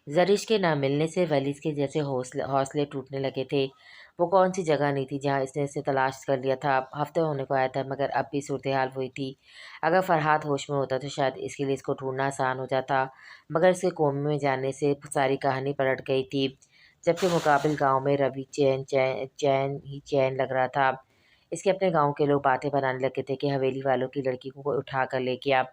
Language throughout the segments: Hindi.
ज़रिश के ना मिलने से वलीद के जैसे हौसले हौसले टूटने लगे थे। वो कौन सी जगह नहीं थी जहाँ इसने इसे तलाश कर लिया था। हफ्ते होने को आया था मगर अब भी सूरत हाल वही थी। अगर फरहाद होश में होता तो शायद इसके लिए इसको ढूंढना आसान हो जाता, मगर इसके कोमे में जाने से सारी कहानी पलट गई थी। जबकि मुकाबिल गांव में रवि चैन चैन चैन ही चैन लग रहा था। इसके अपने गांव के लोग बातें बनाने लगे थे कि हवेली वालों की लड़की को कोई उठा कर ले गया।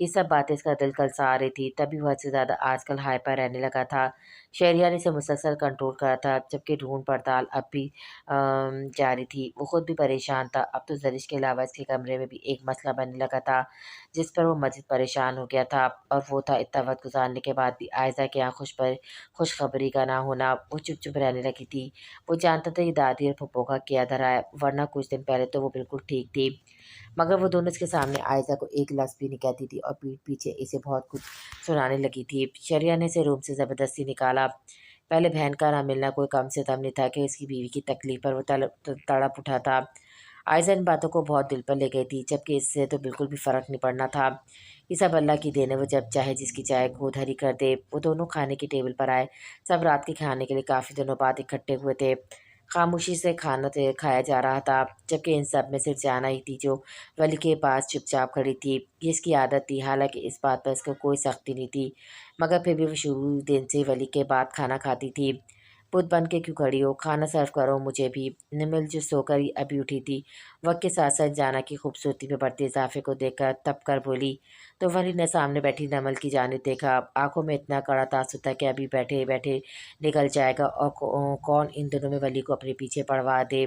ये सब बातें इसका दिल कलसा आ रही थी। तभी हद से ज़्यादा आजकल हाइपर रहने लगा था। शहरिया ने इसे मुसलसल कंट्रोल करा था, जबकि ढूंढ पड़ताल अब भी जारी थी। वो खुद भी परेशान था। अब तो जरिश के अलावा इसके कमरे में भी एक मसला बनने लगा था, जिस पर वो मज़ीद परेशान हो गया था। और वो था इतना वक्त गुजारने के बाद भी आयशा के यहाँ खुशखबरी का ना होना। वो चुप चुप रहने लगी थी। वो जानता था कि दादी और पप्पो का क्या धरा है, वरना कुछ दिन पहले तो वो बिल्कुल ठीक थी। मगर वो दोनों इसके सामने आयशा को एक लफ्ज़ भी नहीं कहती थी और पीठ पीछे इसे बहुत कुछ सुनाने लगी थी। शरिया ने इसे रूम से ज़बरदस्ती निकाला। पहले बहन का ना मिलना कोई कम से कम नहीं था कि इसकी बीवी की तकलीफ पर वो तड़प उठा था। आयशा इन बातों को बहुत दिल पर ले गई थी, जबकि इससे तो बिल्कुल भी फ़र्क नहीं पड़ना था। ये सब अल्लाह की देन है, वो जब चाहे जिसकी चाहे गोद हरी कर दे। वो दोनों खाने की टेबल पर आए। सब रात के खाने के लिए काफ़ी दिनों बाद इकट्ठे हुए थे। खामोशी से खाना खाया जा रहा था, जबकि इन सब में सिर्फ जाना ही थी जो वली के पास चुपचाप खड़ी थी। ये इसकी आदत थी, हालांकि इस बात पर इसको कोई सख्ती नहीं थी, मगर फिर भी वो शुरू दिन से वली के बाद खाना खाती थी। बुत बन के क्यों खड़ी हो, खाना सर्व करो मुझे भी। निमिल जो सोकर ही अभी उठी थी, वक्त के साथ साथ जाना की खूबसूरती में बढ़ते इजाफे को देखकर तप कर बोली। तो वली ने सामने बैठी नमल की जानिब देखा। आंखों में इतना कड़ा तासुर था कि अभी बैठे बैठे निकल जाएगा, और कौन इन दिनों में वली को अपने पीछे पड़वा दे।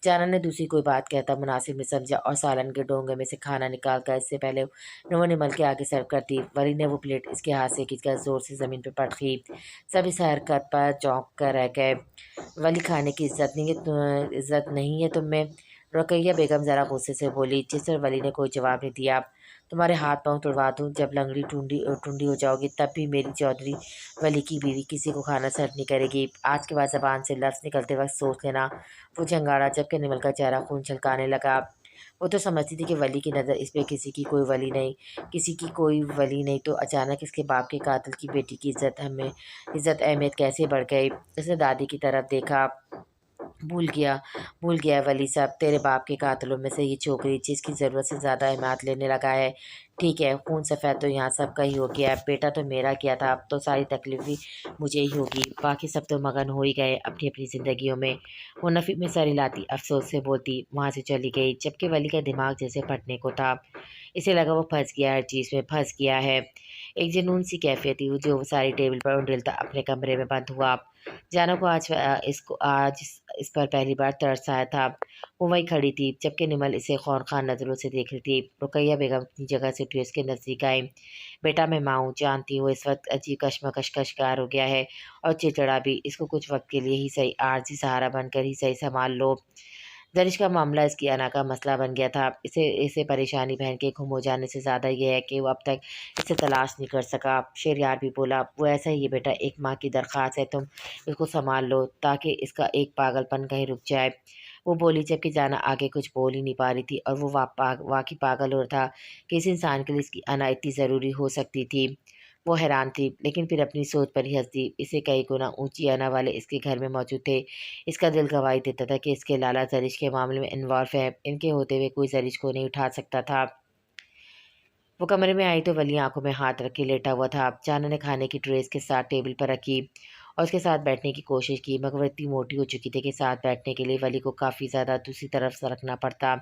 जाना ने दूसरी कोई बात कहता मुनासिब नहीं समझा और सालन के डोंगे में से खाना निकाल कर इससे पहले नुमा निमल के आगे सर्व कर दी। वली ने वो प्लेट इसके हाथ से खींचकर जोर से ज़मीन पर पटकी। सब इस हरकत पर चौंक कर रह गए। वली खाने की इज्जत नहीं है तुम में? रुकैया बेगम ज़रा गुस्से से बोली, जिस पर वली ने कोई जवाब नहीं दिया। तुम्हारे हाथ पांव तुड़वा दूँ, जब लंगड़ी टूंडी टूंडी हो जाओगी तब भी मेरी चौधरी वली की बीवी किसी को खाना सर्व नहीं करेगी। आज के बाद ज़बान से लफ्ज़ निकलते वक्त सोच लेना। वो झंगाड़ा, जबकि निमल का चेहरा खून छलकाने लगा। वो तो समझती थी कि वली की नज़र इस पे किसी की कोई वली नहीं, किसी की कोई वली नहीं, तो अचानक इसके बाप के कातिल की बेटी की इज्जत अहमियत कैसे बढ़ गई। उसने दादी की तरफ देखा। भूल गया भूल गया है वली साहब, तेरे बाप के कातलों में से ये छोकरी जिसकी ज़रूरत से ज़्यादा हिमात लेने लगा है। ठीक है, खून सफ़ेद तो यहाँ सबका ही हो गया है, बेटा तो मेरा किया था, अब तो सारी तकलीफ भी मुझे ही होगी। बाकी सब तो मगन हो ही गए अपनी अपनी ज़िंदगियों में। वो नफ़ी में सर हिलाती अफसोस से बोलती वहाँ से चली गई, जबकि वली का दिमाग जैसे फटने को था। इसे लगा वो फंस गया, हर चीज़ में फंस गया है। एक जुनून सी कैफियत थी जो वो सारी टेबल पर उंडेलता अपने कमरे में बंद हुआ। जानो को आज इस पर पहली बार तरस आया था। वो वहीं खड़ी थी, जबकि निमल इसे खौरखा नज़रों से देख रही थी। रुकैया बेगम अपनी जगह से उठी उसके नज़दीक आई। बेटा मैं माँ हूँ, जानती हो इस वक्त अजीब कश्मकश का शिकार हो गया है और चिड़चिड़ा भी। इसको कुछ वक्त के लिए ही सही, आरजी सहारा बनकर ही सही संभाल लो। दरिश का मामला इसकी अना का मसला बन गया था। इसे इसे परेशानी बहन के गुम हो जाने से ज़्यादा ये है कि वो अब तक इसे तलाश नहीं कर सका। शेरयार भी बोला, वो ऐसा ही है बेटा, एक माँ की दरख्वास्त है, तुम इसको संभाल लो ताकि इसका एक पागलपन कहीं रुक जाए। वो बोली, जबकि जाना आगे कुछ बोल ही नहीं पा रही थी और वो वाकई पागल हो रहा था कि इस इंसान के लिए इसकी अना इतनी ज़रूरी हो सकती थी। वो हैरान थी, लेकिन फिर अपनी सोच पर ही हंस दी। इसे कई गुना ऊंची अना वाले इसके घर में मौजूद थे। इसका दिल गवाही देता था कि इसके लाला जरिश के मामले में इन्वॉल्व है। इनके होते हुए कोई जरिश को नहीं उठा सकता था। वो कमरे में आई तो वली आंखों में हाथ रख के लेटा हुआ था। जाना ने खाने की ट्रे के साथ टेबल पर रखी और उसके साथ बैठने की कोशिश की, मगर वो इतनी मोटी हो चुकी थी कि साथ बैठने के लिए वली को काफ़ी ज़्यादा दूसरी तरफ सरकना पड़ता।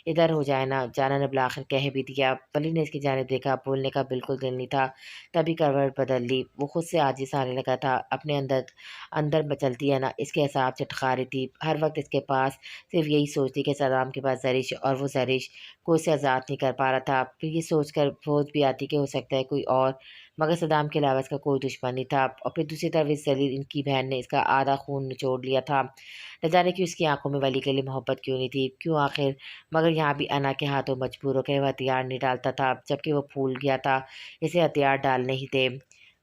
इधर हो जाए ना, जाना ने बुलाकर कह भी दिया। वली ने इसकी जानिब देखा, बोलने का बिल्कुल दिल नहीं था। तभी करवट बदल ली। वो खुद से आजिज़ आने लगा था। अपने अंदर अंदर मचलती है ना, इसके हिसाब चटखा रही थी। हर वक्त इसके पास सिर्फ यही सोचती कि सदाम के पास जरिश, और वो जरिश को उसे आज़ाद नहीं कर पा रहा था। फिर ये सोचकर सोच भी आती कि हो सकता है कोई और, मगर सदाम के अलावा इसका कोई दुश्मन नहीं था। और फिर दूसरी तरफ इस जलील इनकी बहन ने इसका आधा खून निचोड़ लिया था। न जाने क्यों उसकी आंखों में वली के लिए मोहब्बत क्यों नहीं थी, क्यों आखिर। मगर यहाँ भी अना के हाथों मजबूर होकर वह हथियार नहीं डालता था, जबकि वो भूल गया था इसे हथियार डालने ही थे।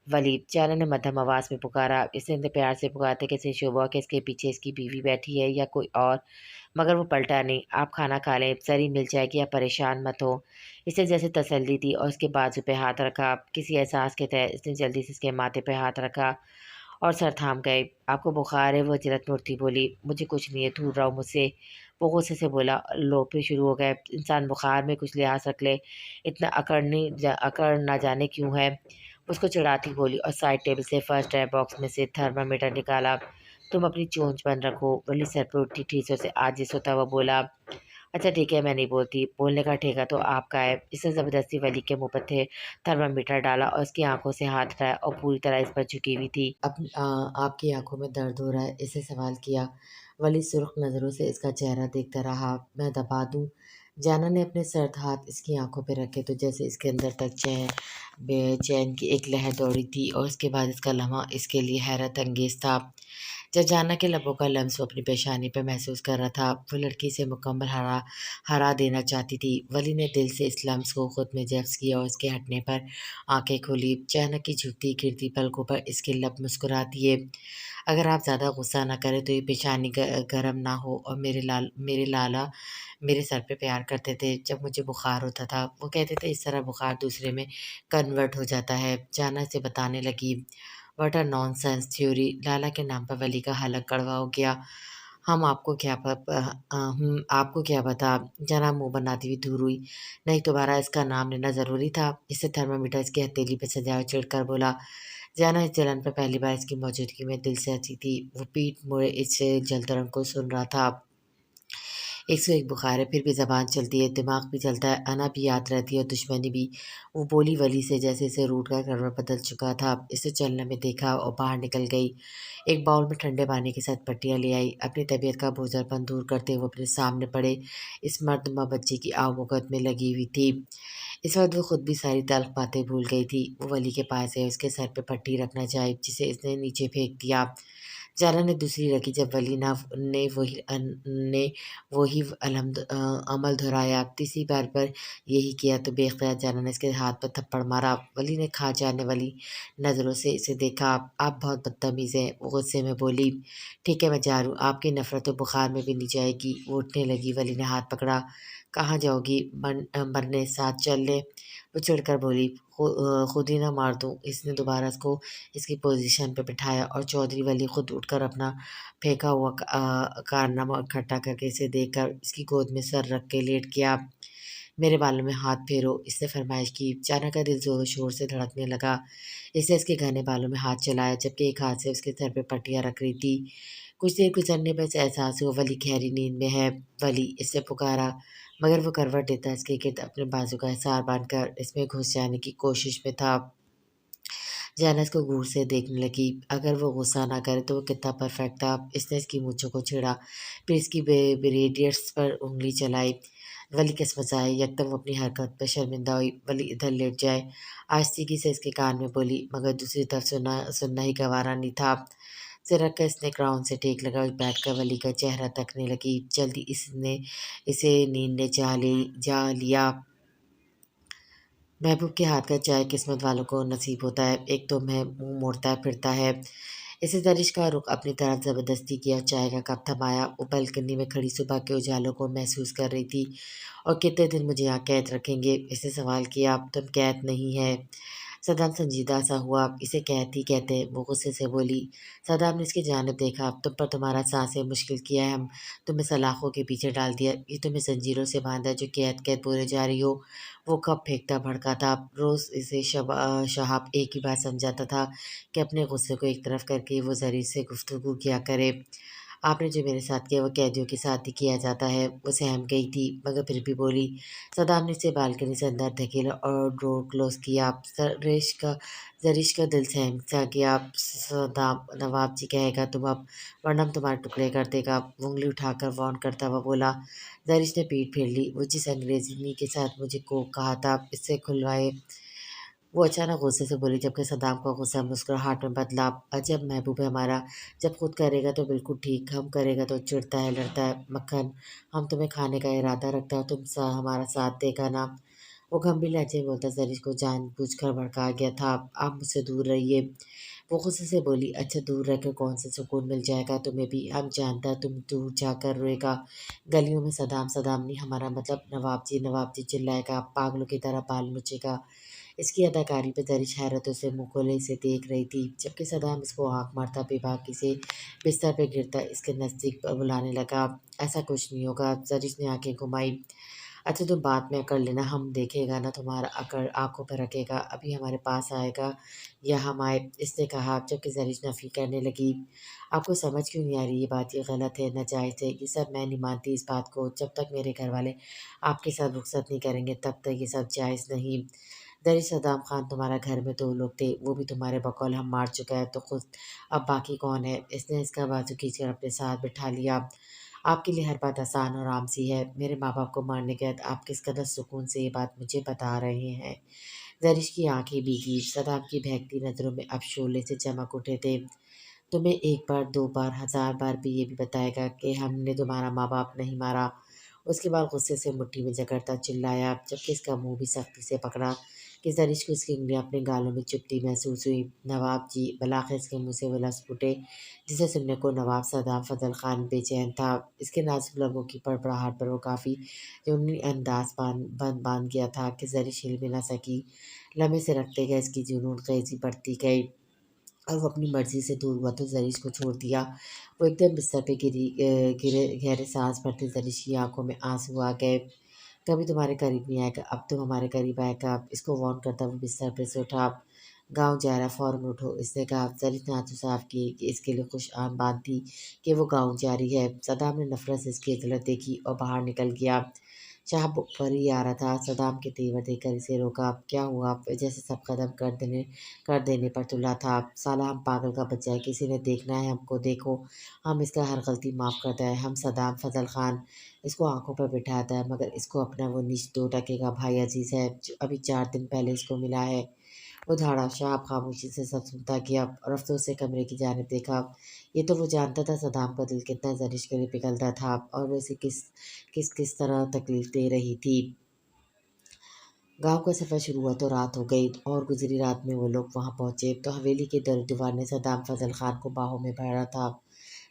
वली, चारा ने मध्यम आवाज़ में पुकारा। इसने इतने प्यार से पुकारते कि इसे शुबा कि इसके पीछे इसकी बीवी बैठी है या कोई और, मगर वो पलटा नहीं। आप खाना खा लें, सरी मिल जाएगी, आप परेशान मत हो। इसने जैसे तसल्ली दी और उसके बाजू पे हाथ रखा। किसी एहसास के तहत इसने जल्दी से इसके माथे पे हाथ रखा और सर थाम गए। आपको बुखार है? वो जलत मूर्ति बोली। मुझे कुछ नहीं है, दूर रहो मुझसे। वो गुस्से से बोला। लोपे शुरू हो गए। इंसान बुखार में कुछ लिहाज रख ले, इतना अकड़ ना जाने क्यों है। उसको चिढ़ाती बोली और साइड टेबल से फर्स्ट एड बॉक्स में से थर्मामीटर निकाला। तुम अपनी चोंच बंद रखो। वली सर पर उठी ठीसों से आजिज़ होता हुआ बोला। अच्छा ठीक है, मैं नहीं बोलती। बोलने का ठेका तो आपका है। इसने ज़बरदस्ती वली के मुंह पर थे थर्मामीटर डाला और उसकी आंखों से हाथ हटाया और पूरी तरह इस पर झुकी हुई थी। आपकी आंखों में दर्द हो रहा है? इसे सवाल किया। वली सुर्ख नज़रों से इसका चेहरा देखता रहा। मैं दबा दूं? जाना ने अपने सर्द हाथ इसकी आंखों पर रखे तो जैसे इसके अंदर तक बेचैन की एक लहर दौड़ी थी और उसके बाद इसका लम्हा इसके लिए हैरत अंगेज था। जब जाना के लबों का लम्स वो अपनी पेशानी पर महसूस कर रहा था, वो लड़की से मुकम्मल हरा देना चाहती थी। वली ने दिल से इस लम्स को खुद में जब्स किया और इसके हटने पर आंखें खोली। चानक की झुकती गिरती पलकों पर इसके लब मुस्कुरा दिए। अगर आप ज़्यादा गुस्सा ना करें तो ये पेशानी गर्म ना हो। और मेरे लाला मेरे सर पे प्यार करते थे जब मुझे बुखार होता था। वो कहते थे इस तरह बुखार दूसरे में कन्वर्ट हो जाता है। जाना से बताने लगी। What a nonsense theory. Lala के नाम पर वली का हलक कड़वा हो गया। आपको क्या पता। जना मुंह बनाती हुई दूर हुई। नहीं, दोबारा इसका नाम लेना ज़रूरी था। इससे थर्मामीटर इसकी हथेली पे सजाया चिढ़कर बोला। जाना इस जलन पर पहली बार इसकी मौजूदगी में दिल से हंसी थी। वो पीठ मोड़े इस जलतरंग को सुन रहा था। 101 बुखार है, फिर भी ज़बान चलती है, दिमाग भी चलता है, अना भी याद रहती है और दुश्मनी भी। वो बोली वली से जैसे इसे रूठ का करवट बदल चुका था। इसे चलने में देखा और बाहर निकल गई। एक बाउल में ठंडे पानी के साथ पट्टियाँ ले आई। अपनी तबीयत का बोझलपन दूर करते हुए अपने सामने पड़े इस मर्दमा बच्ची की आवभगत में लगी हुई थी। इस वक्त वो खुद भी सारी तल्ख बातें भूल गई थी। वो वली के पास है, उसके सर पे पट्टी रखना चाही जिसे इसने नीचे फेंक दिया। जारा ने दूसरी रखी जब वली ना ने वही अमल दोहराया। तीसरी बार पर यही किया तो बेख्तियार जारा ने इसके हाथ पर थप्पड़ मारा। वली ने खा जाने वाली नज़रों से इसे देखा। आप बहुत बदतमीज़ हैं। वो गुस्से में बोली। ठीक है, मैं जा रही हूँ। आपकी नफरत तो बुखार में भी नहीं जाएगी। वो उठने लगी। वली ने हाथ पकड़ा। कहाँ जाओगी? मरने साथ चल ले। वो चिढ़कर बोली। खुद ही ना मार दूँ। इसने दोबारा इसको इसकी पोजीशन पे बिठाया और चौधरी वली खुद उठकर अपना फेंका हुआ कारनामा इकट्ठा करके इसे देखकर इसकी गोद में सर रख के लेट गया। मेरे बालों में हाथ फेरो, इसने फरमाइश की। चाना का दिल जोरों शोर से धड़कने लगा। इसने इसके घने बालों में हाथ चलाया जबकि एक हाथ से उसके सर पे पट्टियाँ रख रही थी। कुछ देर गुजरने पर इसे एहसास हुआ वली गहरी नींद में है। वली, इससे पुकारा, मगर वो करवट देता इसके गिर्द अपने बाजू का हिसार बांधकर इसमें घुस जाने की कोशिश में था। जैनस को घूर से देखने लगी। अगर वो गुस्सा ना करे तो वो कितना परफेक्ट था। इसने इसकी मूंछों को छेड़ा, फिर इसकी बेरेडियट्स पर उंगली चलाई। वली किस्मसाई यकदम वो अपनी हरकत पर शर्मिंदा हुई। वली इधर लेट जाए, आस्तीकी से इसके कान में बोली, मगर दूसरी तरफ सुनना ही गवारा नहीं था। सिर रखकर इसने ग्राउंड से टेक लगा बैठकर वली का चेहरा तकने लगी। जल्दी इसने इसे नींद ने जा लिया। महबूब के हाथ का चाय किस्मत वालों को नसीब होता है। एक तो मुंह मोड़ता फिरता है। इसे दरिश का रुख अपनी तरफ जबरदस्ती किया। चाय का कप थमाया। वो बालकनी में खड़ी सुबह के उजालों को महसूस कर रही थी। और कितने दिन मुझे यहाँ कैद रखेंगे? इसने सवाल किया। तुम कैद नहीं है। सदाम संजीदा सा हुआ। इसे कैद ही कहते हैं, वो गुस्से से बोली। सदाम ने इसकी जानिब देखा। तुम पर तुम्हारा सांसें मुश्किल किया है, हम तुम्हें सलाखों के पीछे डाल दिया, ये तुम्हें जंजीरों से बांधा जो कैद कैद बोले जा रही हो। वो कब फेंकता भड़का था। रोज़ इसे शहाब एक ही बात समझाता था कि अपने गुस्से को एक तरफ करके वो ज़रीर से गुफ्तगू किया करे। आपने जो मेरे साथ किया वो कैदियों के साथ ही किया जाता है। वो सहम गई थी मगर फिर भी बोली। सदाम ने इसे बालकनी से अंदर धकेला और डोर क्लोज किया। जरीश का दिल सहम सा गया। सदाम, नवाब जी कहेगा तुम अब, वरना हम तुम्हारे टुकड़े कर देगा। वो उंगली उठाकर वार्न करता हुआ बोला। जरीश ने पीठ फेर ली। वो जिस अंग्रेज़ी के साथ मुझे को कहा था इससे खुलवाए, वो अचानक गुस्से से बोली जबकि सदाम का गुस्सा मुस्कुराहट में बदला। अजब महबूब है हमारा, जब खुद करेगा तो बिल्कुल ठीक, हम करेगा तो चिढ़ता है, लड़ता है। मक्खन, हम तुम्हें खाने का इरादा रखता है, तुम हमारा साथ देगा ना? वो गंभीर लहजे में बोलता, ज़रिश को जानबूझकर भड़काया गया था, आप मुझसे दूर रहिए। वो गुस्से से बोली, अच्छा दूर रहकर कौन सा सुकून मिल जाएगा तुम्हें भी, हम जानता है तुम दूर जाकर रोएगा। गलियों में सदाम सदाम नहीं, हमारा मतलब नवाब जी चिल्लाएगा, पागलों की तरह बाल नोचेगा। इसकी अदाकारी पे ज़रिश हैरत से मुँह खोले इसे देख रही थी, जबकि सदाम इसको आँख मारता बेबाकी से बिस्तर पे गिरता इसके नज़दीक बुलाने लगा। ऐसा कुछ नहीं होगा, ज़रिश ने आँखें घुमाई। अच्छा तुम बाद में कर लेना, हम देखेगा ना तुम्हारा अकड़ आँखों पर रखेगा, अभी हमारे पास आएगा या हम आए, इसने कहा जबकि ज़रिश नफ़ी करने लगी। आपको समझ क्यों नहीं आ रही ये बात, ये गलत है, नाजायज़ है, ये सब मैं नहीं मानती इस बात को, जब तक मेरे घर वाले आपके साथ रुखसत नहीं करेंगे तब तक ये सब जायज़ नहीं। दरअसल सद्दाम खान तुम्हारा घर में 2 लोग थे, वो भी तुम्हारे बकौल हम मार चुका है, तो खुद अब बाकी कौन है? इसने इसका बाजू खींचकर अपने साथ बिठा लिया। आपके लिए हर बात आसान और आम सी है। मेरे माँ-बाप को मारने के बाद आप किस कदर सुकून से ये बात मुझे बता रहे हैं। ज़रिश की आँखें भीगी, सद्दाम की बहकती नज़रों में अब शोले से चमक उठे थे। तुम्हें 1 बार, 2 बार, 1000 बार भी ये भी बताएगा कि हमने तुम्हारा माँ-बाप नहीं मारा। उसके बाद गुस्से से मुट्ठी में जकड़ता चिल्लाया, जबकि इसका मुँह भी सख्ती से पकड़ा कि ज़रिश को इसकी उँगलियाँ अपने गालों में चुभती महसूस हुई। नवाब जी, बलाखे इसके मुँह से वो लफ्ज़ फूटे जिसे सुनने को नवाब सदाम फ़ज़ल ख़ान बेचैन था। इसके नाज़ुक लबों की बड़बड़ाहट पर वो काफ़ी ज़ुम्नी अंदाज़ बाँध गया था कि ज़रिश हिल भी ना सकी। लम्हे से रखते गए इसकी जुनून ख़ेज़ी बढ़ती गई। और वो अपनी मर्ज़ी से दूर हुआ तो ज़रीश को छोड़ दिया। वो एकदम बिस्तर पे गिरे गहरे साँस भरते ज़रीश की आँखों में आँसू आ गए। कभी तुम्हारे करीब नहीं आएगा, अब तुम हमारे करीब आएगा। इसको वार्न करता वो बिस्तर पे से उठा। गाँव जा रहा है, फ़ौरन उठो, इसने कहा। ज़रीफ ने आँसू साफ़ किए कि इसके लिए खुश आन बात थी कि वो गाँव जा रही है। सदाम ने नफ़रत से इसकी हरकत देखी और बाहर निकल गया। शाह ऊपर ही आ रहा था, सदाम के तेवर देखकर इसे रोका। क्या हुआ? जैसे सब कदम कर देने पर तुला था। साला हम पागल का बच्चा है, किसी ने देखना है हमको, देखो हम इसका हर गलती माफ़ करता है। हम सदाम फजल खान इसको आंखों पर बिठाता है, मगर इसको अपना वो नीच 2 टके का भाई अजीज़ है जो अभी 4 दिन पहले इसको मिला है। वो धाड़ा शाह खामोशी से सब सुनता गया और अफसोस से कमरे की जानिब देखा। ये तो वो जानता था सदाम का दिल कितना ज़रिश के लिए पिघलता था और वो इसे किस किस किस तरह तकलीफ़ दे रही थी। गाँव का सफ़र शुरू हुआ तो रात हो गई और गुज़री रात में वो लोग वहाँ पहुँचे तो हवेली के दीवार ने सदाम फजल खान को बाहों में भरा था।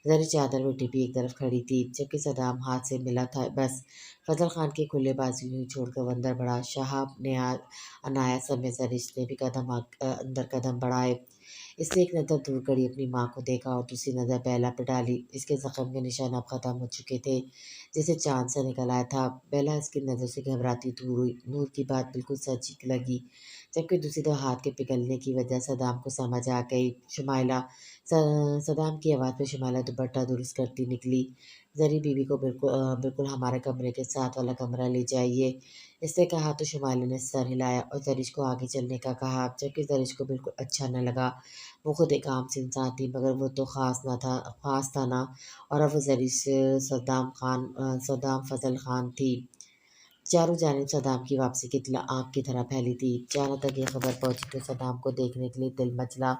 ज़री चादर में टिपी एक तरफ खड़ी थी, जबकि सदाम हाथ से मिला था बस। फजल खान के खुले बाजू यूँ छोड़कर वो अंदर बढ़ा। शहाब ने अनायास समय ज़रिश ने भी अंदर कदम बढ़ाए। इसने एक नज़र दूर करी अपनी माँ को देखा और दूसरी नज़र बेला पे डाली। इसके ज़ख्म के निशान अब ख़त्म हो चुके थे, जैसे चाँद से निकल आया था। बेला इसकी नज़र से घबराती दूर हुई। नूर की बात बिल्कुल सच लगी, जबकि दूसरी तरफ हाथ के पिघलने की वजह सदाम को समझ आ गई। शुमाइला सदाम की आवाज़ पे शुमाइला दुपट्टा दुरुस्त करती निकली। ज़री बीवी को बिल्कुल हमारे कमरे के साथ वाला कमरा ले जाइए, इसने कहा तो शुमाइला ने सर हिलाया और ज़रिश को आगे चलने का कहा, जबकि ज़रिश को बिल्कुल अच्छा न लगा। वो खुद एक आम सी इंसान थी, मगर वो तो ख़ास था ना। और अब वो ज़रिश सद्दाम फ़ज़ल ख़ान थी। चारों जानिब सद्दाम की वापसी की इत्तला आग की तरह फैली थी। जहाँ तक ये खबर पहुंची तो सद्दाम को देखने के लिए दिल मचला।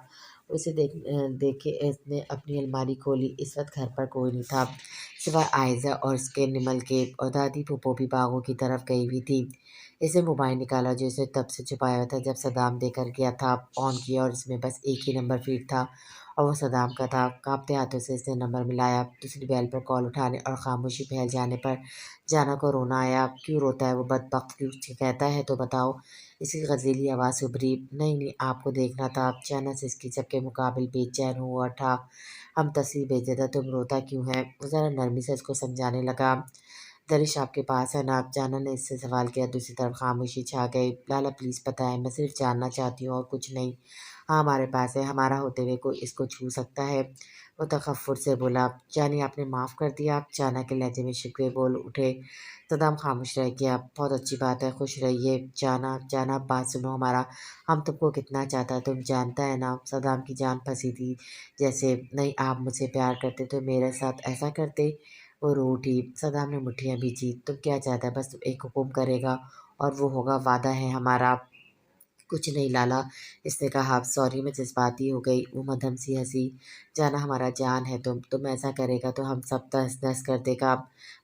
उसे देखे इसने अपनी अलमारी खोली। इस वक्त घर पर कोई नहीं था, सिवाय आयज़ा और उसके निमल के, और दादी फूफो भी बागों की तरफ गई हुई थी। इसने मोबाइल निकाला जो इसे तब से छुपाया हुआ था जब सद्दाम देकर गया था। ऑन किया और इसमें बस एक ही नंबर फीड था और वो सद्दाम का था। कांपते हाथों से इसने नंबर मिलाया। दूसरी बेल पर कॉल उठाने और खामोशी फैल जाने पर जाना को रोना आया। क्यों रोता है वो बदबख्त, कुछ कहता है तो बताओ। इसकी गज़ीली आवाज़ उभरी। नहीं नहीं, आपको देखना था। जाना से इसकी सबके मुकाबिल बेचैन हुआ था। हम तस्वीर भेजे था, तुम रोता क्यों है? वो ज़रा नरमी से इसको समझाने लगा। दरिश आपके पास है ना? जाना ने इससे सवाल किया। दूसरी तरफ खामोशी छा गई। लाला प्लीज़ बताएं, मैं सिर्फ जानना चाहती हूँ और कुछ नहीं। हाँ हमारे पास है, हमारा होते हुए कोई इसको छू सकता है? वो तकफ़्फ़ुर से बोला। जानी आपने माफ़ कर दिया? जाना के लहजे में शिकवे बोल उठे। सदाम खामोश रह गया। बहुत अच्छी बात है, खुश रहिए। जाना जाना बात सुनो हमारा, हम तुमको कितना चाहता है तुम जानता है ना? सदाम की जान फंसी थी जैसे। नहीं आप मुझसे प्यार करते तो मेरे साथ ऐसा करते? वो रो उठी। सदाम ने मुठ्ठियाँ भींची। तुम क्या चाहता है? बस तुम एक हुक्म करेगा और वो होगा, वादा है हमारा। कुछ नहीं लाला, इसने कहा। सॉरी मैं जज़्बाती हो गई। वो मद्धम सी हँसी। जाना हमारा जान है तुम ऐसा करेगा तो हम सब तहस-नहस कर देगा।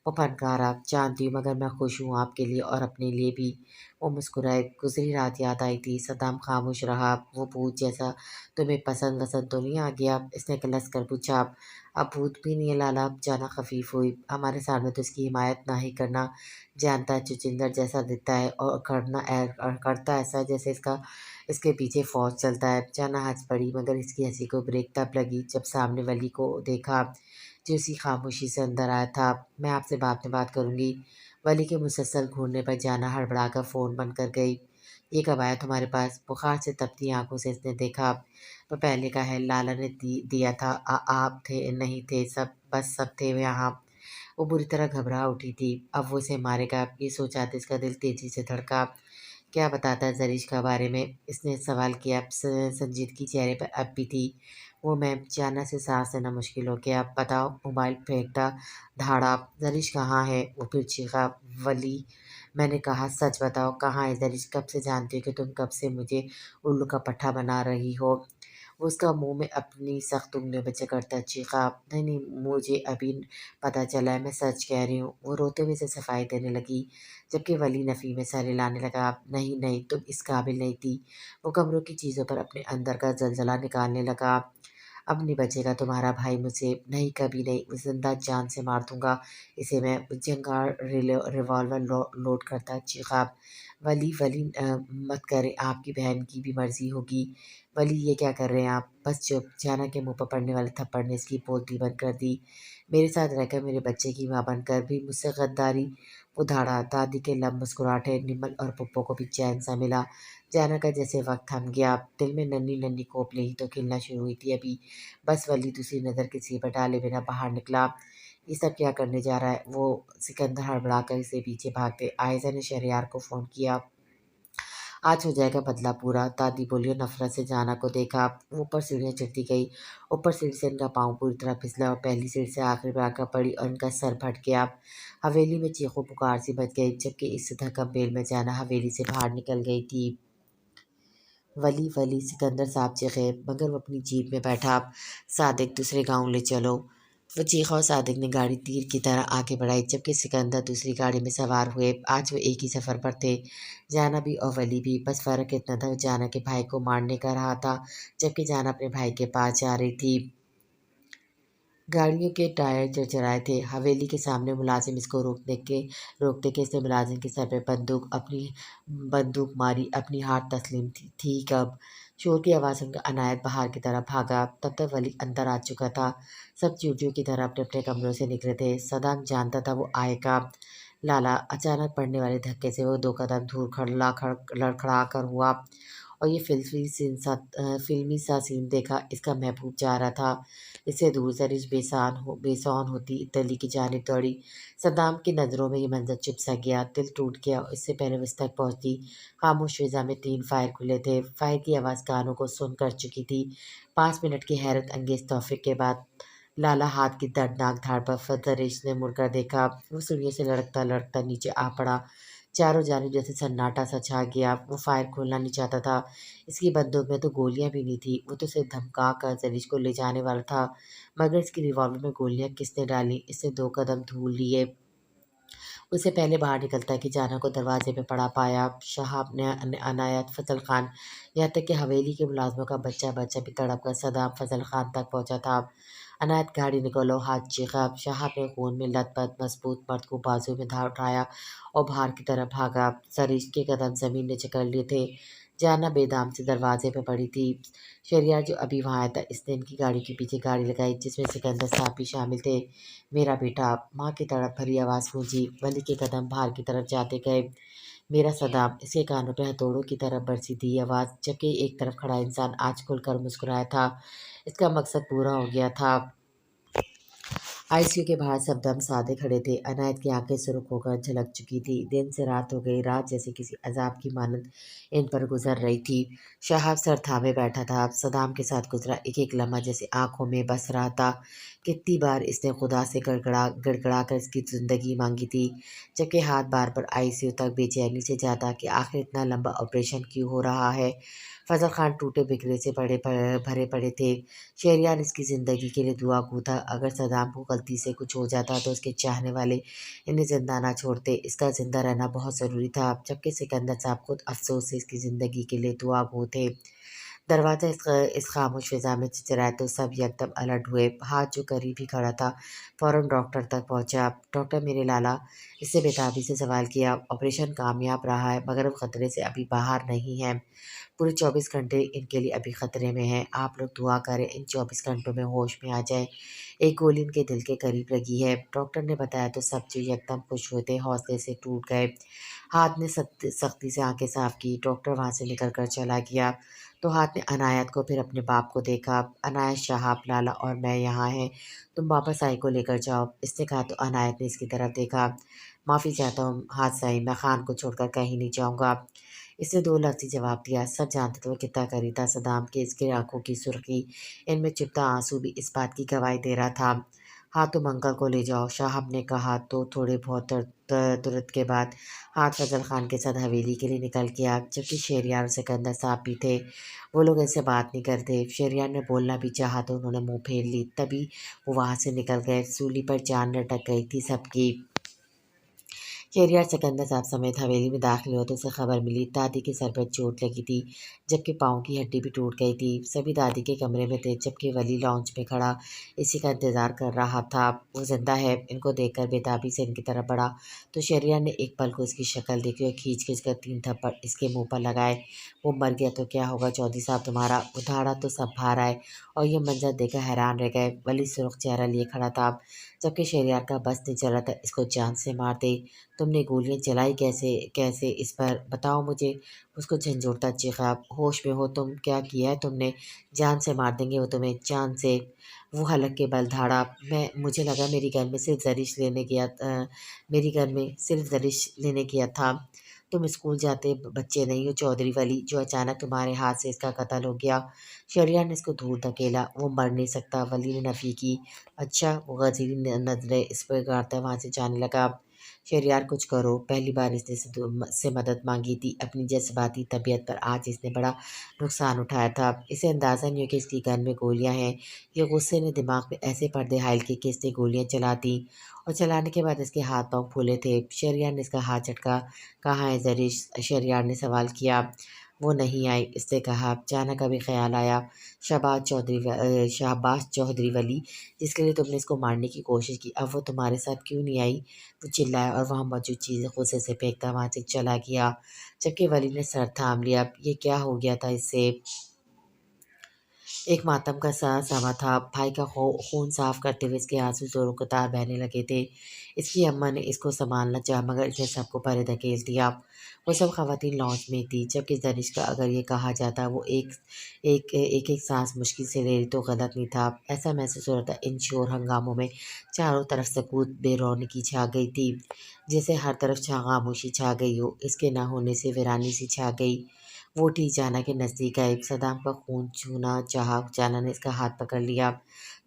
वो फनकारा। जानती हूँ, मगर मैं खुश हूँ आपके लिए और अपने लिए भी। वो मुस्कुराए। गुजरी रात याद आई थी। सदाम खामोश रहा। वो भूत जैसा तुम्हें पसंद वसंद तो नहीं आ गया? इसने कलस कर पूछा। अब भूत भी नहीं है लाला। जाना खफीफ हुई। हमारे सामने तो इसकी हिमायत ना ही करना जानता है। चुचिंदर जैसा दिखता है और और करता ऐसा जैसे इसके पीछे फौज चलता है। जाना हंस पड़ी मगर इसकी हंसी को ब्रेक तब लगी जब सामने वली को देखा जो उसी खामोशी से अंदर आया था। मैं आपसे बाद में बात करूंगी। वली के मुसलसल घूरने पर जाना हड़बड़ाकर फ़ोन बंद कर गई। ये कब आया तुम्हारे पास? बुखार से तपती आंखों से इसने देखा। वो पहले का है। लाला ने दिया था। आप थे नहीं थे सब बस सब थे यहाँ। वो बुरी तरह घबरा उठी थी। अब वो इसे मारेगा ये सोचा तो इसका दिल तेजी से धड़का। क्या बताता है जरीश के बारे में? इसने सवाल किया। संजीदगी चेहरे पर अब भी थी। वो मैम जाना से सांस लेना मुश्किल हो गया। बताओ। मोबाइल फेंकता धाड़ा। जरीश कहाँ है? वो फिर चीखा। वली मैंने कहा सच बताओ कहाँ है जरीश? कब से जानती हो कि तुम कब से मुझे उल्लू का पट्टा बना रही हो? वो उसका मुंह में अपनी सख्त उंगलियों में जकड़ता चीखा। नहीं नहीं मुझे अभी पता चला है। मैं सच कह रही हूँ। वो रोते हुए से सफाई देने लगी जबकि वली नफ़ी में सर हिलाने लगा। नहीं नहीं तुम इस काबिल नहीं थी। वो कमरों की चीज़ों पर अपने अंदर का जलजला निकालने लगा। अब नहीं बचेगा तुम्हारा भाई मुझसे। नहीं कभी नहीं। मैं जिंदा जान से मार दूंगा इसे। मैं जंगार रिवॉल्वर लोड करता चीखा। वली वली मत करें। आपकी बहन की भी मर्जी होगी। वली ये क्या कर रहे हैं आप? बस चुप। जाना के मुंह पर पड़ने वाले थप्पड़ ने इसकी बोलती बंद कर दी। मेरे साथ रहकर मेरे बच्चे की माँ बनकर भी मुझसे गद्दारी। वो धाड़ा। दादी के लब मुस्कुराहटे निमल और पप्पो को भी चैन सा मिला। जाना का जैसे वक्त थम गया। दिल में नन्ही नन्ही कोपले ही तो खिलना शुरू हुई थी अभी। बस वली दूसरी नज़र किसी पर डाले बिना बाहर निकला। ये सब क्या करने जा रहा है? वो सिकंदर हड़बड़ाकर इसे पीछे भागते। आयजा ने शहरयार को फ़ोन किया। आज हो जाएगा बदला पूरा। दादी बोली और नफरत से जाना को देखा। ऊपर सीढ़ियाँ चढ़ती गई। ऊपर सीढ़ी से इनका पाँव पूरी तरह फिसला और पहली सीढ़ी से आखिरी पर आकर पड़ी और इनका सर फट गया। हवेली में चीखों पुकार सी बच गई जबकि इस धक्का बेल में जाना हवेली से बाहर निकल गई थी। वली वली सिकंदर साहब चीखे मगर वो अपनी जीप में बैठा। सादिक दूसरे गांव ले चलो। वो चीखा और सादिक ने गाड़ी तीर की तरह आगे बढ़ाई जबकि सिकंदर दूसरी गाड़ी में सवार हुए। आज वो एक ही सफ़र पर थे। जाना भी और वली भी। बस फ़र्क इतना था वो जाना के भाई को मारने का रहा था जबकि जाना अपने भाई के पास जा रही थी। गाड़ियों के टायर चरचराए थे। हवेली के सामने मुलाजिम इसको रोकते के इसने मुलाजिम के सर पे बंदूक मारी। अपनी हार तस्लीम थी कब? शोर की आवाज़ सुनकर अनायत बाहर की तरफ भागा। तब तक वली अंदर आ चुका था। सब चूटियों की तरह अपने अपने कमरों से निकले थे। सदाम जानता था वो आएगा। लाला अचानक पड़ने वाले धक्के से वो दो कदम दूर लड़खड़ा कर हुआ और ये फिल्मी सा सीन देखा। इसका महबूब जा रहा था। इससे दूर जरीश बेसान होती इटली की जानिब दौड़ी। सद्दाम की नज़रों में ये मंजर चुप सा गया। दिल टूट गया और इससे पहले वो इस तक पहुंचती। खामोश फिजा में 3 फायर खुले थे। फायर की आवाज़ कानों को सुन कर चुकी थी। 5 मिनट की हैरत अंगेज तोहफे के बाद लाला हाथ की दर्दनाक धार पर दरिश ने मुड़कर देखा। वो सीढ़ियों से लड़कता लड़कता नीचे आ पड़ा। चारों जानिब जैसे सन्नाटा सा छा गया। वो फायर खोलना नहीं चाहता था। इसकी बंदूक में तो गोलियां भी नहीं थी। वो तो सिर्फ धमका कर जरीश को ले जाने वाला था। मगर इसकी रिवॉल्वर में गोलियां किसने डाली? इसने 2 कदम धूल लिए। उससे पहले बाहर निकलता कि जाना को दरवाजे पे पड़ा पाया। शहाब ने अनायत फजल खान यहाँ तक कि हवेली के मुलाजमों का बच्चा बच्चा भी तड़प कर सदाम फजल खान तक पहुंचा था। अनायत गाड़ी निकलो हाथ चीखा। शहाब ने खून में लथपथ मजबूत मर्द को बाजू में धार उठाया और बाहर की तरफ भागा। सरीश के कदम जमीन ने जकड़ लिए थे। जाना बेदाम से दरवाजे पे पड़ी थी। शरियार जो अभी वहाँ आया था इसने इनकी गाड़ी के पीछे गाड़ी लगाई जिसमें सिकंदर साहब भी शामिल थे। मेरा बेटा। माँ की तड़प भरी आवाज़ गूंजी। वली के कदम बाहर की तरफ जाते गए। मेरा सदाम। इसके कानों पे हथौड़ों की तरफ बरसी थी आवाज़ जबकि एक तरफ खड़ा इंसान आज खुलकर मुस्कुराया था। इसका मकसद पूरा हो गया था। आईसीयू के बाहर सब दम साधे खड़े थे। अनायत की आंखें सुर्ख होकर झलक चुकी थी। दिन से रात हो गई। रात जैसे किसी अजाब की मानद इन पर गुजर रही थी। शहाब सर थामे बैठा था। सदाम के साथ गुजरा एक एक लम्हा जैसे आंखों में बस रहा था। कितनी बार इसने खुदा से गड़गड़ा कर इसकी ज़िंदगी मांगी थी जबकि हाथ बार बार आईसीयू तक बेचैनी से जाता कि आखिर इतना लंबा ऑपरेशन क्यों हो रहा है। फजल खान टूटे बिखरे से भरे पड़े थे। शहरियार इसकी ज़िंदगी के लिए दुआ गो था। अगर सदाम को गलती से कुछ हो जाता तो उसके चाहने वाले इन्हें जिंदा ना छोड़ते। इसका जिंदा रहना बहुत ज़रूरी था। जबकि सिकंदर साहब खुद अफसोस से इसकी ज़िंदगी के लिए दुआ गो थे। दरवाज़ा इस खामोश फिज़ा में चिरचिराया तो सब एकदम अलर्ट हुए। हाथ जो करीब ही खड़ा था, फ़ौरन डॉक्टर तक पहुंचा। डॉक्टर मेरे लाला, इससे बेताबी से सवाल किया। ऑपरेशन कामयाब रहा है मगर वो खतरे से अभी बाहर नहीं है। पूरे 24 घंटे इनके लिए अभी खतरे में हैं। आप लोग दुआ करें इन 24 घंटों में होश में आ जाए। एक गोली इनके दिल के करीब लगी है। डॉक्टर ने बताया तो सब जो एकदम खुश हुए थे, हौसले से टूट गए। हाथ ने सख्ती से आंखें साफ की। डॉक्टर वहां से निकल कर चला गया तो हाथ ने अनायत को फिर अपने बाप को देखा। अनायत, शहाब, लाला और मैं यहाँ हैं। तुम वापस आई को लेकर जाओ, इसने कहा तो अनायत ने इसकी तरफ देखा। माफ़ी चाहता हूँ हाथ साई, मैं खान को छोड़कर कहीं नहीं जाऊँगा। इसने दो लफ्ज़ी जवाब दिया। सब जानते थे वो कितना करीब था सदाम के। इसके आंखों की सुर्खी, इनमें चुभता आंसू भी इस बात की गवाही दे रहा था। हाँ तुम अंकल को ले जाओ, साहब ने कहा तो थोड़े बहुत तुरंत के बाद हाथ फजल खान के साथ हवेली के लिए निकल गया। जबकि शहरियार और सिकंदर साहब भी थे। वो लोग ऐसे बात नहीं करते। शहरियार ने बोलना भी चाहा तो उन्होंने मुंह फेर ली। तभी वो वहां से निकल गए। सूली पर जान लटक गई थी सबकी। शहरियार सिकंदर साहब समेत हवेली में दाखिल हुआ तो उसे खबर मिली दादी के सर पर चोट लगी थी, जबकि पाँव की हड्डी भी टूट गई थी। सभी दादी के कमरे में थे, जबकि वली लॉन्च में खड़ा इसी का इंतजार कर रहा था। वो जिंदा है। इनको देखकर बेताबी से इनकी तरफ बढ़ा तो शहरियार ने एक पल को इसकी शक्ल देखी और खींच खींच कर 3 थप्पड़ इसके मुंह पर लगाए। वो मर गया तो क्या होगा चौधरी साहब तुम्हारा? उधाड़ा तो सब बाहर आए और ये मंजर देखकर हैरान रह गए। वली सुर्ख चेहरा लिए खड़ा था, जबकि शहरियार का बस नहीं चल रहा था इसको जान से मार दे। तुमने गोलियां चलाई कैसे कैसे इस पर बताओ मुझे। उसको झंझोड़ता चीखा। होश में हो तुम? क्या किया है तुमने? जान से मार देंगे वो तुम्हें, जान से। वो हलक के बल धाड़ा। मैं मुझे लगा मेरी गन में सिर्फ जरिश लेने गया मेरी गन में सिर्फ जरिश लेने गया था। तुम स्कूल जाते बच्चे नहीं हो चौधरी वली, जो अचानक तुम्हारे हाथ से इसका कत्ल हो गया। शरिया ने इसको दूर धकेला। वो मर नहीं सकता, वली ने नफी की। अच्छा, वो गजीरी नजरें इस पर गाड़ता वहां से जाने लगा। शहरयार कुछ करो। पहली बार इसने से मदद मांगी थी। अपनी जज्बाती तबीयत पर आज इसने बड़ा नुकसान उठाया था। इसे अंदाज़ा नहीं हो कि इसकी गन में गोलियां हैं। ये गुस्से ने दिमाग में ऐसे पर्दे हायल किए कि इसने गोलियां चला दी और चलाने के बाद इसके हाथ पांव फूले थे। शहरयार ने इसका हाथ झटका। कहाँ है जरीश? शहरयार ने सवाल किया। वो नहीं आई, इसने कहा। अचानक अभी ख्याल आया। शहबाज चौधरी वली, जिसके लिए तुमने इसको मारने की कोशिश की, अब वो तुम्हारे साथ क्यों नहीं आई? वो चिल्लाया और वहाँ मौजूद चीज़ें गुस्से से फेंकता वहाँ से चला गया। जबकि वली ने सर थाम लिया। ये क्या हो गया था इससे? एक मातम का सा समा था। भाई का खून साफ करते हुए इसके आंसू जोरों कतार बहने लगे थे। इसकी अम्मा ने इसको संभालना चाहा मगर इसने सबको परे धकेल दिया। वो सब खवातीन लॉन्च में थी, जबकि दरिश का अगर ये कहा जाता वो एक सांस मुश्किल से ले रही तो गलत नहीं था। ऐसा महसूस हो रहा था इन शोर हंगामों में चारों तरफ सकूत बेरौनकी छा गई थी, जैसे हर तरफ खामोशी छा गई हो। इसके ना होने से वीरानी सी छा गई। वो ठीक जाना के नज़दीक आए। सदाम का खून छूना चाहा। जाना ने इसका हाथ पकड़ लिया।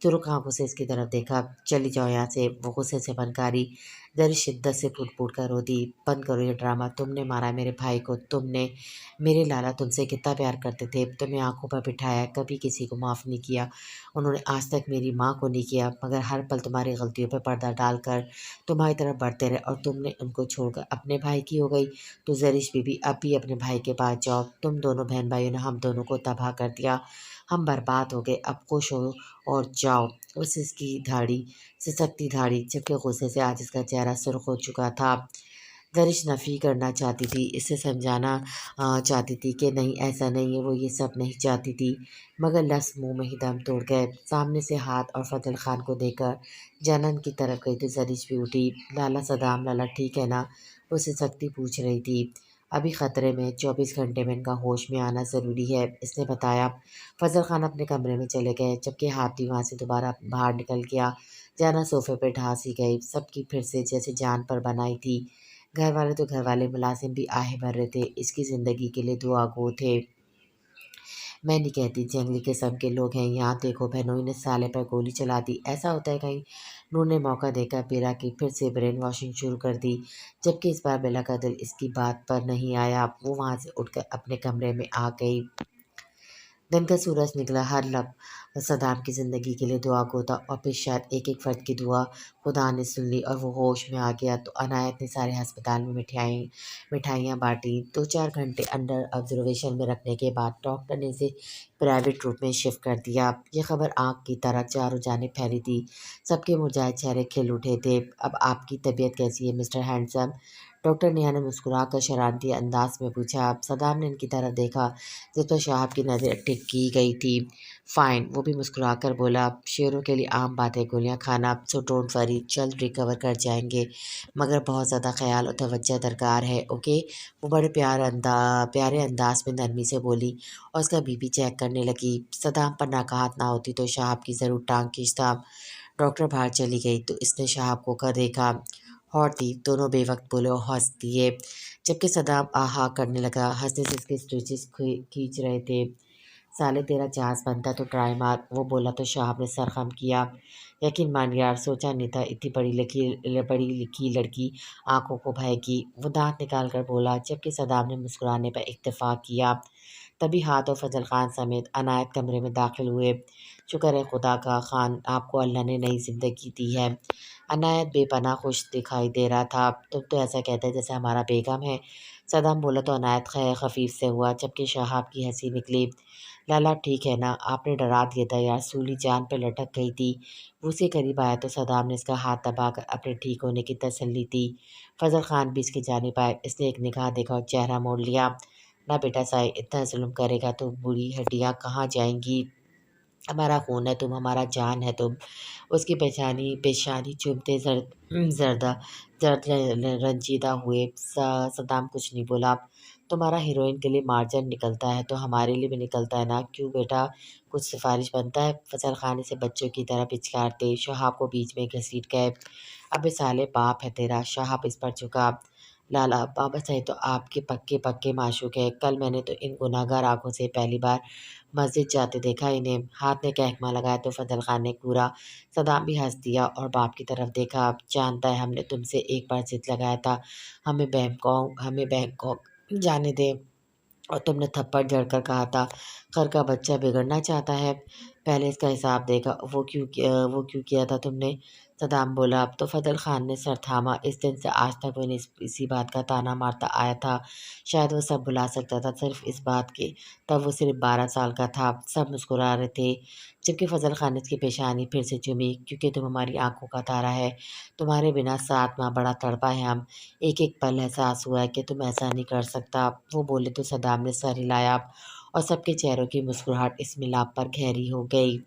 तुरुक आंखों से इसकी तरफ देखा। चली जाओ यहाँ से, वो गुस्से से फनकारी। दरिश शिद्दत से फूट फूट कर रो दी। बंद करो ये ड्रामा। तुमने मारा मेरे भाई को, तुमने। मेरे लाला तुमसे कितना प्यार करते थे, तुम्हें आंखों पर बिठाया, कभी किसी को माफ़ नहीं किया। उन्होंने आज तक मेरी माँ को नहीं किया, मगर हर पल तुम्हारी गलतियों पर पर्दा डालकर तुम्हारी तरफ बढ़ते रहे और तुमने उनको छोड़कर अपने भाई की हो गई। तो जरिश बीबी अब भी अपने भाई के पास जाओ। तुम दोनों बहन भाइयों ने हम दोनों को तबाह कर दिया। हम बर्बाद हो गए। अब खुश हो और जाओ। उस इसकी धाड़ी सिसकती धाड़ी, जबकि गुस्से से आज इसका चेहरा सुर्ख हो चुका था। दरिश नफ़ी करना चाहती थी, इसे समझाना चाहती थी कि नहीं ऐसा नहीं है, वो ये सब नहीं चाहती थी, मगर लफ्ज़ मुंह में ही दम तोड़ गए। सामने से हाथ और फजल खान को देखकर जनन की तरफ गई तो जरिश भी उठी। लाला सदाम, लाला ठीक है ना? वो सिसकती पूछ रही थी। अभी ख़तरे में, 24 घंटे में इनका होश में आना ज़रूरी है, इसने बताया। फजल खान अपने कमरे में चले गए, जबकि हाथी वहाँ से दोबारा बाहर निकल गया। जाना सोफे पर ढांसी गई। सबकी फिर से जैसे जान पर बनाई थी। घर वाले तो घर वाले, मुलाजिम भी आहे भर रहे थे। इसकी ज़िंदगी के लिए दुआ गो थे। मैं नहीं कहती जंगली किस्म के लोग हैं। यहाँ देखो बहनों ने साले पर गोली चला दी, ऐसा होता है कहीं? नूर ने मौका देकर बेला की फिर से ब्रेन वॉशिंग शुरू कर दी, जबकि इस बार बेला का दिल इसकी बात पर नहीं आया। वो वहाँ से उठकर अपने कमरे में आ गई। दिन का सूरज निकला, हर लब सदाम की ज़िंदगी के लिए दुआ को था और फिर शायद एक-एक फ़र्द की दुआ खुदा ने सुन ली और वो होश में आ गया। तो अनायत ने सारे अस्पताल में मिठाइयाँ बाँटी। 2-4 घंटे अंडर ऑब्ज़र्वेशन में रखने के बाद डॉक्टर ने इसे प्राइवेट रूम में शिफ्ट कर दिया। ये खबर आग की तरह चारों जानिब फैली थी। सबके मुरझाए चेहरे खिल उठे थे। अब आपकी तबीयत कैसी है मिस्टर हैंडसम? डॉक्टर नेहा ने मुस्कुराकर शरारती अंदाज में पूछा। सदाम ने इनकी तरफ देखा जिस पर साहब की नज़र टिक की गई थी। फ़ाइन, वो भी मुस्कुराकर बोला, शेरों के लिए आम बात है गोलियाँ खाना, सो डोंट वरी, जल्द रिकवर कर जाएंगे, मगर बहुत ज़्यादा ख्याल और तवज्जो दरकार है, ओके? वो बड़े प्यारे अंदाज में नरमी से बोली और उसका बीपी चेक करने लगी। सदाम पर नाकात ना होती तो साहब की ज़रूर टांग खींचता। डॉक्टर बाहर चली गई तो इसने साहब को कर देखा। और थी दोनों बेवक्त बोले और हंस दिए, जबकि सदाम आहा करने लगा। हंसने से इसके स्टिचेस खींच रहे थे। साले तेरा जहाज बनता तो ट्राई मार, वो बोला तो साहब ने सर खम किया। यकीन मान यार, सोचा नहीं था इतनी पढ़ी लिखी लड़की आंखों को भाएगी, वो दांत निकाल कर बोला, जबकि सदाम ने मुस्कुराने पर इत्तेफाक किया। तभी हाथ और फजल खान समेत अनायत कमरे में दाखिल हुए। शुक्र है खुदा का खान, आपको अल्लाह ने नई ज़िंदगी दी है। अनायत बेपनाह खुश दिखाई दे रहा था। तुम तो ऐसा कहते जैसे हमारा बेगम है। सदाम बोला तो अनायत खफीफ से हुआ, जबकि शहाब की हंसी निकली। लाला ठीक है ना, आपने डरा दिया था यार, सूली जान पे लटक गई थी। वो उसे करीब आया तो सदाम ने इसका हाथ दबाकर अपने ठीक होने की तसल्ली दी। फजल खान भी इसकी जानिब आए, इसने एक निगाह देखा और चेहरा मोड़ लिया। ना बेटा साई, इतना जुल्म करेगा तो बूढ़ी हड्डियाँ कहाँ जाएंगी? हमारा खून है तुम, हमारा जान है तुम। उसकी पेशानी पेशानी चूमते जर्दा जर्द रंजीदा हुए। सदाम कुछ नहीं बोला। तुम्हारा हीरोइन के लिए मार्जिन निकलता है तो हमारे लिए भी निकलता है ना, क्यों बेटा? कुछ सिफारिश बनता है? फजल खान इसे बच्चों की तरह पिचकारते शहाब को बीच में घसीट गए। अबे साले, बाप है तेरा। शहाब इस पर झुका। लाला, बाबा सही तो आपके पक्के पक्के माशूक है। कल मैंने तो इन गुनाहगार आंखों से पहली बार मस्जिद जाते देखा इन्हें। हाथ ने कहकमा लगाया तो फजल खान ने कूरा। सदाम भी हंस दिया और बाप की तरफ देखा। जानता है हमने तुमसे एक बार जिद लगाया था, हमें बैंकॉक जाने दे, और तुमने थप्पड़ जड़कर कहा था घर का बच्चा बिगड़ना चाहता है, पहले इसका हिसाब देगा। वो क्यों किया था तुमने? सदाम बोला। अब तो फजल खान ने सर थामा। इस दिन से आज तक वो इन्हें इसी बात का ताना मारता आया था। शायद वो सब भुला सकता था सिर्फ इस बात के। तब वो सिर्फ 12 साल का था। सब मुस्कुरा रहे थे, जबकि फजल खान ने इसकी पेशानी फिर से चूमी। क्योंकि तुम हमारी आंखों का तारा है, तुम्हारे बिना 7 माह बड़ा तड़पा है हम। एक एक पल एहसास हुआ है कि तुम ऐसा नहीं कर सकता। वो बोले तो सदाम ने सर हिलाया और सबके चेहरों की मुस्कुराहट इस मिलाप पर गहरी हो गई।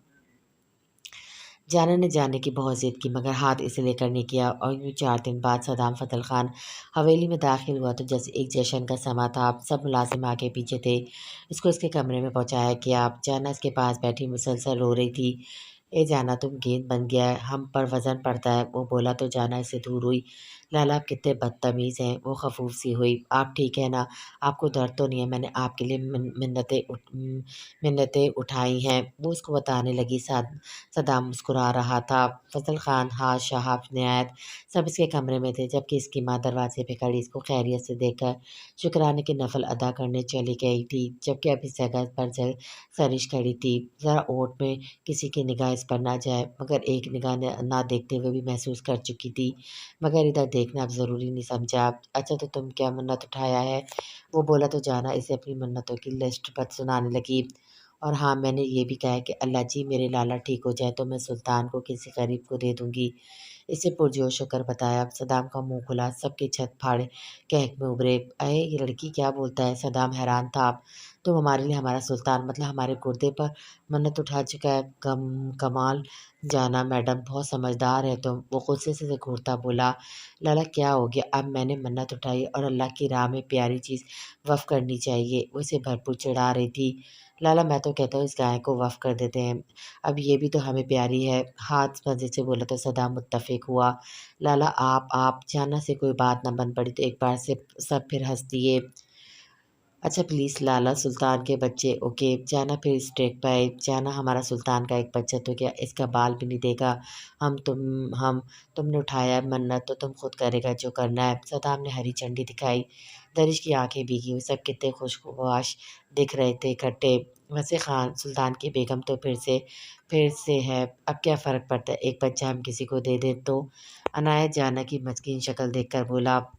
जाना ने जाने की बहुत ज़िद की, मगर हाथ इसे लेकर नहीं किया। और यूँ 4 दिन बाद सदाम फजल खान हवेली में दाखिल हुआ तो जैसे एक जश्न का समा था। सब मुलाजिम आगे पीछे थे। इसको इसके कमरे में पहुंचाया गया। जाना इसके पास बैठी मुसलसल रो रही थी। ए जाना, तुम गेंद बन गया है, हम पर वज़न पड़ता है, वो बोला तो जाना इससे दूर हुई। लाला, आप कितने बदतमीज़ हैं, वो खफूफ सी हुई। आप ठीक है ना? आपको दर्द तो नहीं है? मैंने आपके लिए मिन्नतें उठाई हैं, वो उसको बताने लगी। सदाम मुस्कुरा रहा था। फजल खान, हाज, शहाब, निहायत सब इसके कमरे में थे, जबकि इसकी माँ दरवाजे पे खड़ी इसको खैरियत से देखकर शुक्राने की नफल अदा करने चली गई थी, जबकि अब इस जगह पर सरिश खड़ी थी। ज़रा ओट में किसी की निगाह इस पर ना जाए, मगर एक निगाह ना देखते हुए भी महसूस कर चुकी थी, मगर इधर देखना अब ज़रूरी नहीं समझा। अच्छा तो तुम क्या मन्नत उठाया है? वो बोला तो जाना इसे अपनी मन्नतों की लिस्ट पर सुनाने लगी। और हाँ, मैंने ये भी कहा है कि अल्लाह जी मेरे लाला ठीक हो जाए तो मैं सुल्तान को किसी गरीब को दे दूँगी। इसे पुरजोश होकर बताया। सदाम का मुँह खुला, सबके छत फाड़े कहक में उभरे। अये ये लड़की क्या बोलता है? सदाम हैरान था। तुम हमारे लिए हमारा सुल्तान, मतलब हमारे गुर्दे पर मन्नत उठा चुका है? कमाल जाना मैडम, बहुत समझदार है तुम। वो गुस्से से घूरता बोला। लाला क्या हो गया? अब मैंने मन्नत उठाई और अल्लाह की राह में प्यारी चीज़ वफ़ करनी चाहिए। वो इसे भरपूर चिढ़ा रही थी। लाला मैं तो कहता हूँ इस गाय को वफ़ कर देते हैं, अब ये भी तो हमें प्यारी है। हाथ मज़े से बोला तो सदाम मुत्तफ़िक हुआ। लाला आप जाना से कोई बात ना बन पड़ी तो एक बार से सब फिर हँस दिए। अच्छा प्लीज़ लाला, सुल्तान के बच्चे ओके। जाना फिर स्ट्रेक पे आए। जाना, हमारा सुल्तान का एक बच्चा तो क्या इसका बाल भी नहीं देगा? हम तुमने उठाया है मन्नत तो तुम खुद करेगा जो करना है। सदाम ने हरी झंडी दिखाई। दरिश की आंखें भीगी हुई, सब कितने खुशगवाश दिख रहे थे इकट्ठे। वैसे खान सुल्तान की बेगम तो फिर से है, अब क्या फ़र्क पड़ता है, एक बच्चा हम किसी को दे दें तो। अनायत जाना की मस्कीन शक्ल देखकर बोला,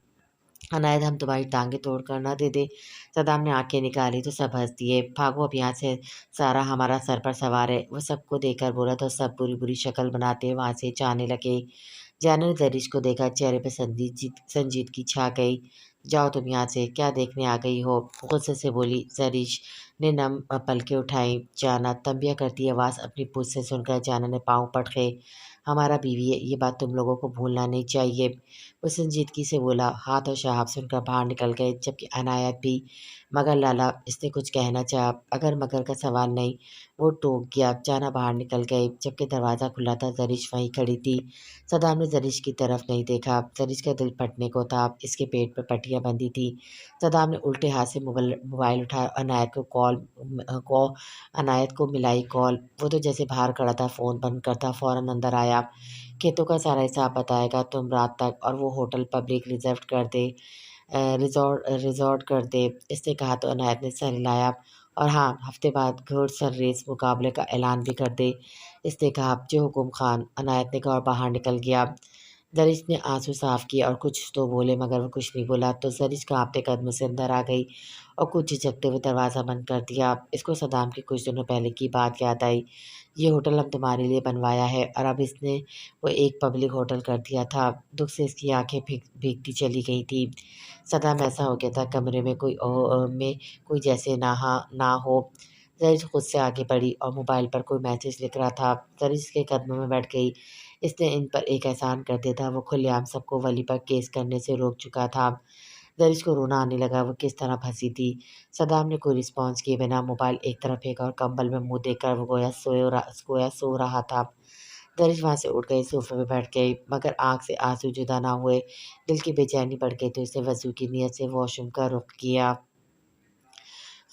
अनायत हम तुम्हारी टांगें तोड़कर ना दे दें। सदाम ने आंखें निकाली तो सब हंस दिए। भागो अब यहाँ से, सारा हमारा सर पर सवार है। वो सबको देखकर बोला तो सब बुरी बुरी शक्ल बनाते वहाँ से जाने लगे। जाने ने दरिश को देखा, चेहरे पर संजीदगी छा गई। जाओ तुम यहाँ से, क्या देखने आ गई हो, गुस्से से बोली जरिश ने नम पलकें उठाई। जाना तंबिया करती आवाज़ अपनी पूछ से सुनकर जाना ने पाँव पटके। हमारा बीवी है, ये बात तुम लोगों को भूलना नहीं चाहिए। वो संजीदगी से बोला। हाथ और शहाब सुनकर बाहर निकल गए, जबकि अनायत भी। मगर लाला, इसने कुछ कहना चाहा, अगर मगर का सवाल नहीं, वो टोक गया। जाना बाहर निकल गए, जबकि दरवाज़ा खुला था। जरिश वहीं खड़ी थी। सदाम ने जरिश की तरफ नहीं देखा। जरिश का दिल फटने को था, इसके पेट पर पट्टियाँ बंधी थी। सदाम ने उल्टे हाथ से मोबाइल उठाया, अनायत को मिलाई कॉल। वो तो जैसे बाहर खड़ा था, फ़ोन बंद करता फ़ौरन अंदर आया। खेतों का सारा हिसाब बताएगा तुम रात तक, और वो होटल पब्लिक रिजर्व कर दे, रिजॉर्ट कर दे। इसने कहा तो अनायत ने सर हिलाया। और हाँ, हफ्ते बाद घुड़सर रेस मुकाबले का ऐलान भी कर दे। इसने कहा जो हुकुम खान। अनायत ने कहा और बाहर निकल गया। जरीस ने आंसू साफ किए और कुछ तो बोले, मगर वो कुछ नहीं बोला। तो जरीस कांपते कदमों से अंदर आ गई और कुछ झिझकते हुए दरवाज़ा बंद कर दिया। इसको सदाम की कुछ दिनों पहले की बात याद आई। ये होटल हम तुम्हारे लिए बनवाया है, और अब इसने वो एक पब्लिक होटल कर दिया था। दुख से इसकी आंखें भीगती चली गई थी। सदाम ऐसा हो गया था, कमरे में कोई जैसे ना हो। जरीस खुद से आगे बढ़ी और मोबाइल पर कोई मैसेज लिख रहा था। जरीस के कदमों में बैठ गई। इसने इन पर एक एहसान कर दिया था, वो खुलेआम सबको वली पर केस करने से रोक चुका था। दरिश को रोना आने लगा, वो किस तरह फंसी थी। सदाम ने कोई रिस्पॉन्स किए बिना मोबाइल एक तरफ फेंका और कंबल में मुंह देकर वो गोया सो रहा था। दरिश वहाँ से उठ गई, सोफे पे बैठ गई, मगर आँख से आंसू जुदा ना हुए। दिल की बेचैनी बढ़ गई तो इसने वजू की नीयत से वॉशरूम का रुख किया।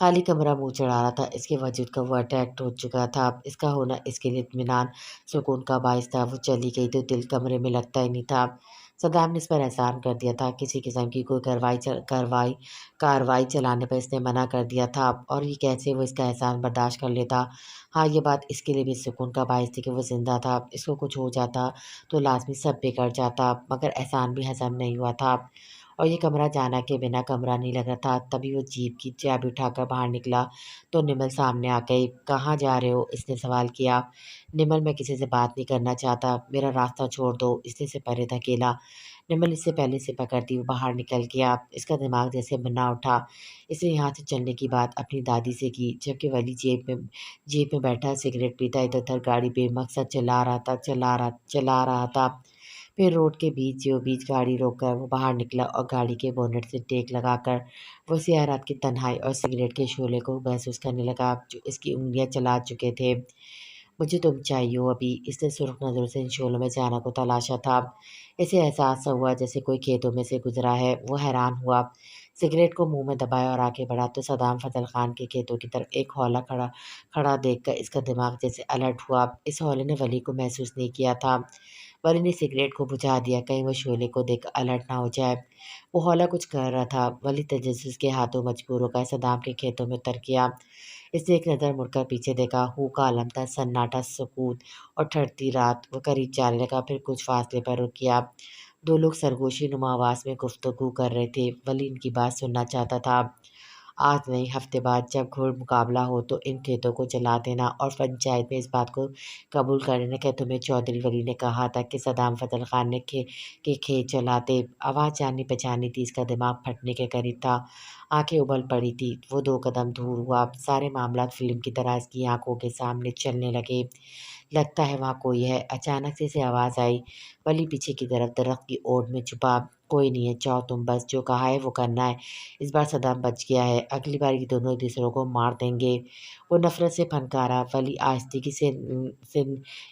खाली कमरा मुँह चढ़ा रहा था, इसके वजूद का वो अटैक्ट हो चुका था। इसका होना इसके लिए इत्मीनान, सुकून का बाइस था। वो चली गई तो दिल कमरे में लगता ही नहीं था। सदाम ने इस पर एहसान कर दिया था, किसी किस्म की कोई कार्रवाई चलाने पर इसने मना कर दिया था, और ये कैसे वो इसका एहसान बर्दाश्त कर लेता। हाँ, ये बात इसके लिए भी सुकून का बाइस थी कि वो ज़िंदा था। इसको कुछ हो जाता तो लाज़मी सब बिगड़ जाता, मगर एहसान भी हज़म नहीं हुआ था। और ये कमरा जाना के बिना कमरा नहीं लग रहा था। तभी वो जीप की चाबी उठाकर बाहर निकला तो निमल सामने आ गई। कहाँ जा रहे हो, इसने सवाल किया। निमल, मैं किसी से बात नहीं करना चाहता, मेरा रास्ता छोड़ दो, इसने से परे धकेला। निमल इससे पहले से पकड़ती वो बाहर निकल गया। इसका दिमाग जैसे बना उठा। इसने यहाँ से चलने की बात अपनी दादी से की, जबकि वली जेब में बैठा सिगरेट पीता इधर उधर गाड़ी बेमकसद चला रहा था। फिर रोड के बीचों बीच गाड़ी रोककर वो बाहर निकला और गाड़ी के बोनेट से टेक लगाकर वो सियाह रात की तन्हाई और सिगरेट के शोले को महसूस करने लगा, जो इसकी उंगलियां चला चुके थे। मुझे तुम चाहिए हो अभी, इसने सुर्ख नज़रों से इन शोलों में जाना को तलाशा था। इसे एहसास सा हुआ जैसे कोई खेतों में से गुजरा है। वो हैरान हुआ, सिगरेट को मुंह में दबाया और आगे बढ़ा तो सदाम फजल खान के खेतों की तरफ एक हौला खड़ा खड़ा देखकर इसका दिमाग जैसे अलर्ट हुआ। इस हौले ने वली को महसूस नहीं किया था। वली ने सिगरेट को बुझा दिया, कहीं वो शोले को देख अलर्ट ना हो जाए। वो हौला कुछ कर रहा था। वली तजस्सुस के हाथों मजबूर होकर सदाम के खेतों में उतर गया। इसने एक नज़र मुड़कर पीछे देखा। हू का आलम था, सन्नाटा, सुकूत और ठंडी रात। वो करीब जाने लगा, फिर कुछ फासले पर रुक गया। दो लोग सरगोशी नुमा आवाज़ में गुफ्तगू कर रहे थे। वली इनकी बात सुनना चाहता था। आज नहीं, हफ्ते बाद जब घुड़ मुकाबला हो तो इन खेतों को जला देना और पंचायत में इस बात को कबूल कर लेना कि तुम्हें चौधरी वली ने कहा था कि सदाम फजल खान ने खेत जलाते। आवाज़ जानी पहचानी थी, इसका दिमाग फटने के करीब था। आंखें उबल पड़ी थी। वो दो कदम दूर हुआ। सारे मामला फिल्म की तरह इसकी आंखों के सामने चलने लगे। लगता है वहाँ कोई है। अचानक से इसे आवाज़ आई। वली पीछे की तरफ दरख्त की ओट में छुपा। कोई नहीं है, जाओ तुम, बस जो कहा है वो करना है। इस बार सदाम बच गया है, अगली बार ये दोनों एक दूसरों को मार देंगे। वो नफरत से फनकारा। वली आहिस्तेगी से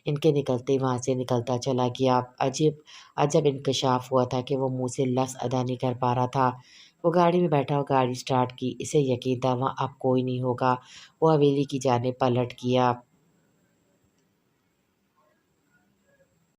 इनके निकलते वहाँ से निकलता चला गया। अजब इंकशाफ हुआ था कि वो मुंह से लफ्ज़ अदा नहीं कर पा रहा था। वो गाड़ी में बैठा और गाड़ी स्टार्ट की। इसे यकीन था वहाँ अब कोई नहीं होगा। वो हवेली की जानिब पलट गया।